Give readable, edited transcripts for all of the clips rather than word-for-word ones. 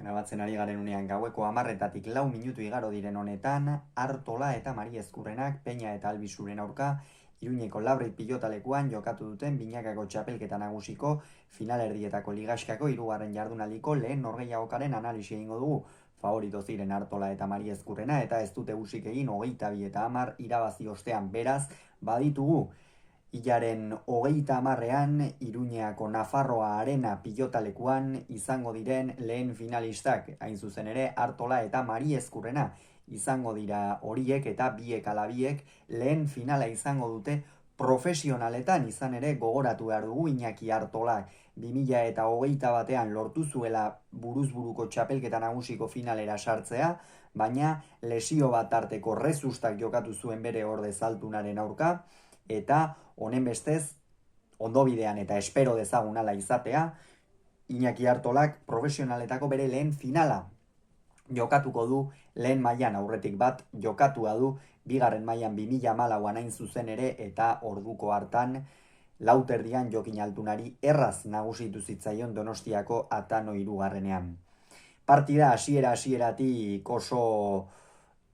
grabatzen ari garen unean gaueko 10:04 igaro diren honetan, Artola eta Mari Ezkurrenak Peña eta Albisuren aurka Iruñeko Labrit pilotalekuan jokatu duten binakako txapelketa nagusiko finalerdietako ligaskako 3. jardunaldiko lehen norgehiagokaren analisi egingo dugu. Favorito ziren Artola eta Mari Ezkurrena eta ez dute usik egin 22-10 irabazi ostean, beraz baditugu hilaren 30ean Iruñeako Nafarroa Arena pilotalekuan izango diren lehen finalistak, hain zuzen ere Artola eta Mari Ezkurrena izango dira horiek eta biek ala biek lehen finala izango dute profesionaletan. Izan ere gogoratu behar dugu Iñaki Artolak 2021 lortu zuela buruzburuko txapelketa nagusiko finalera sartzea, baina lesio bat tarteko rezustak jokatu zuen bere orde zaltunaren aurka, eta honen bestez ondobidean eta espero dezagun ala izatea, Iñaki Artolak profesionaletako bere lehen finala jokatuko du. Lehen mailan aurretik bat jokatua du, bigarren mailan 2014an hain zuzen ere, eta orduko hartan lauterdian Jokin Altunari erraz nagusitu zitzaion Donostiako Atano 3. Partida hasieratik oso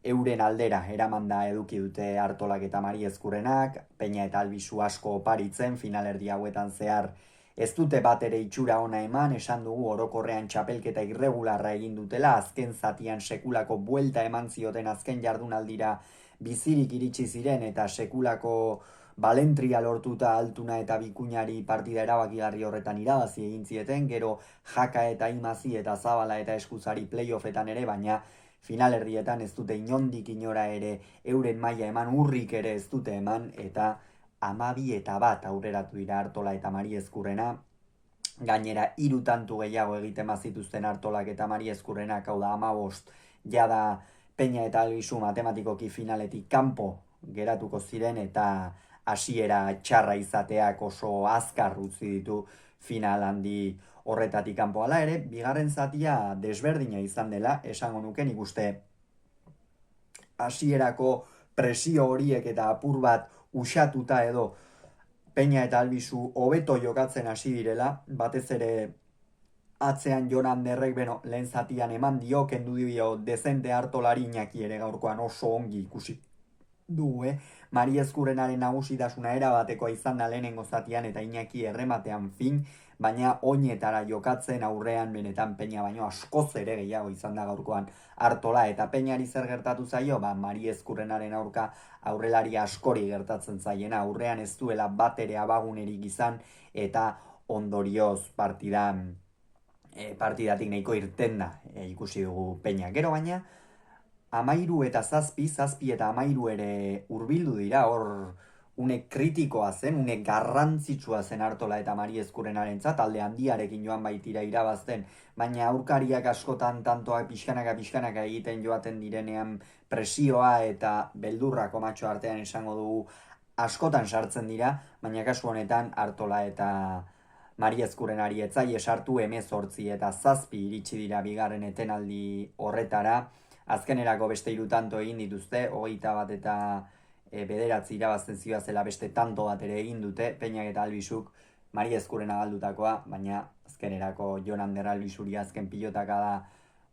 euren aldera eramanda eduki dute Artolak eta Mari Ezkurrenak, Peña eta Albisu asko oparitzen finalerdi hauetan zehar ez dute bat ere itxura ona eman. Esan dugu orokorrean txapelketa irregularra egin dutela, azken zatian sekulako buelta eman zioten azken jardunaldira bizirik iritsi ziren eta sekulako balentria lortuta Altuna eta Bikuñari partida erabakigarri horretan irabazi egin zieten, gero Jaka eta Imazi eta Zabala eta Eskuzari playoffetan ere, baina finalerdietan ez dute inondik inora ere euren maila eman, urrik ere ez dute eman, eta 12-1 aurreratu dira Artola eta Mari Ezkurrena. Gainera 3 tantu gehiago egiten bazituzten Artolak eta Mari Ezkurrenak, hau da 15, jada Peña eta Albisu matematikoki finaletik kanpo geratuko ziren, eta hasiera txarra izateak oso azkar utzi ditu final handi horretatik kanpo. Hala ere, bigarren zatia desberdina izan dela, esango nuke. Nik uste hasierako presio horiek eta apur bat usatuta edo Peña eta Albisu hobeto jokatzen hasi direla, batez ere atzean Jon Anderrek lehen zatian eman dio, kendu dio dezente Artolari. Iñaki ere gaurkoan oso ongi ikusi du, Mari Ezkurrenaren nagusitasuna erabatekoa izan da lehenengo zatian eta Iñaki errematean fin, baina oinetara jokatzen aurrean benetan Peña baino askoz ere gehiago izan da gaurkoan Artola. Eta Peñari zer gertatu zaio? Mari Ezkurrenaren aurka aurrelari askori gertatzen zaiena, aurrean ez duela bat ere abagunerik izan, eta ondorioz partidatik nahiko irtenda ikusi dugu Peña. Gero baina 13 eta 7, 7 eta 13 ere hurbildu dira. Hor une kritikoa zen, une garrantzitsua zen Artola eta Mari Ezkurrenarentzat, talde handiarekin joan baitira irabazten, baina aurkariak askotan tantoak pixkanaka egiten joaten direnean presioa eta beldurra komatxo artean esango dugu askotan sartzen dira, baina kasu honetan Artola eta Mari Ezkurrenari etzaile sartu, 18 eta 7 iritsi dira bigarren etenaldi horretara. Azkenerako beste 3 tanto egin dituzte, 21 eta 9 irabazten zela beste tanto bat ere egin dute Peñak eta Albisuk Mari Ezkurrena galdutakoa, baina azkenerako Jon Ander Albisuri azken pilotaka da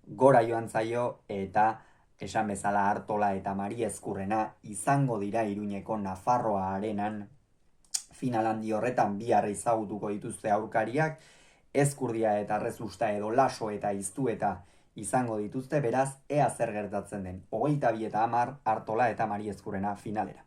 gora joan zaio, eta esan bezala Artola eta Mari Ezkurrena izango dira Iruñeko Nafarroa Arenan final handi horretan. Bihar ezagutuko dituzte aurkariak, Ezkurdia eta Rezusta edo Laso eta Iztueta izango dituzte, beraz ea zer gertatzen den 22-10 Artola eta Mari Ezkurrena finalera.